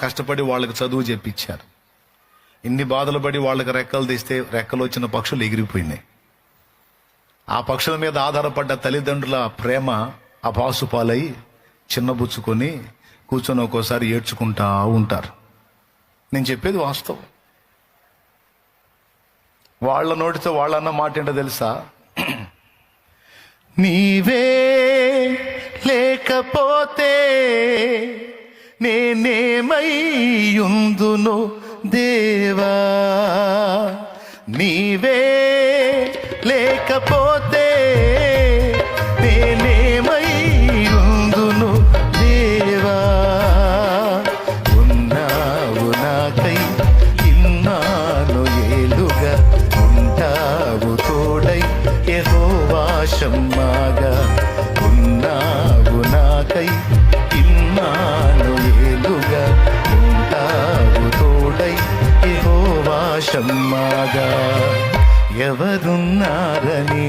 కష్టపడి వాళ్ళకి చదువు చెప్పించారు. ఇన్ని బాధలు పడి వాళ్ళకి రెక్కలు తీస్తే రెక్కలు వచ్చిన పక్షులు ఎగిరిపోయినాయి. ఆ పక్షుల మీద ఆధారపడ్డ తల్లిదండ్రుల ప్రేమ అపాసుపాలై చిన్నబుచ్చుకొని కూర్చొని ఒక్కోసారి ఏడ్చుకుంటా ఉంటారు. నేను చెప్పేది వాస్తవం. వాళ్ళ నోటితో వాళ్ళన్న మాట ఏంటో తెలుసా? నీవే లేకపోతే నేనేమయ్యుందును దేవా, నీవే లేకపోతే నేనేమయ్యుందును దేవా. ఉన్నావు నాకై ఇన్నాను ఏలుగా, ఉంటావు తోడై యెహోవా షమ్మాగా. ఉన్నావు నాకై ఇన్నాను ఏలుగా, ఉంటావు తోడై యెహోవా షమ్మాగా. ఎవరున్నారని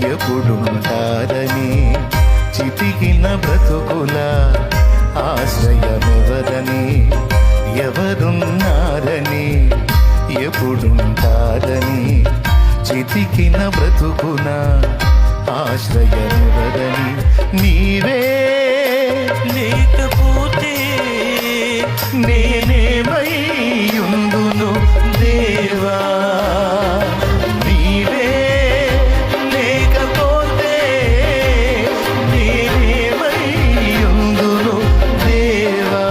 ఎప్పుడుంటారని చితికిన బ్రతుకుల ఆశ్రయమెవరని, ఎవరున్నారని ఎప్పుడుంటారని చితికిన బ్రతుకున ఆశ్రయమెవరని. నీవే లేకపోతే నేనేమయ్యుందును దేవా, నీవే లేకపోతే నేనేమయ్యుందును దేవా.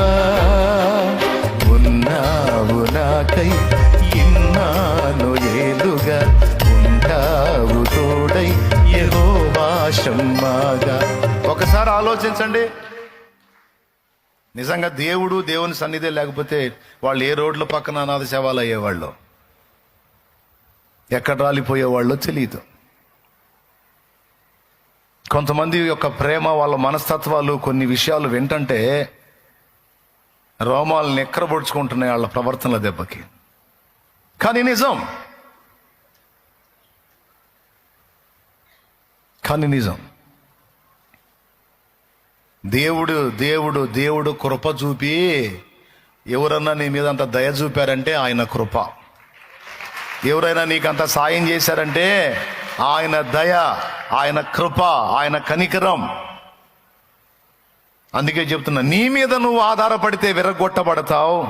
ఉన్నావు నాకై ఇన్నాను ఏలుగా, ఉంటావు తోడై యెహోవా షమ్మాగా. ఒకసారి ఆలోచించండి. నిజంగా దేవుని సన్నిధి లేకపోతే వాళ్ళు ఏ రోడ్ల పక్కన అనాథ శవాలు అయ్యేవాళ్ళు, ఎక్కడ రాలిపోయేవాళ్ళో తెలియదు. కొంతమంది యొక్క ప్రేమ, వాళ్ళ మనస్తత్వాలు, కొన్ని విషయాలు వింటంటే రోమాలు నెక్కరబొడుచుకుంటున్నాయి వాళ్ళ ప్రవర్తనల దెబ్బకి. కానీ నిజం దేవుడు దేవుడు దేవుడు కృప చూపి ఎవరన్నా నీ మీద అంత దయ చూపారంటే ఆయన కృప. ఎవరైనా నీకంత సాయం చేశారంటే ఆయన దయ, ఆయన కృప, ఆయన కనికరం. అందుకే చెప్తున్నా, నీ మీద నువ్వు ఆధారపడితే విరగొట్టబడతావు.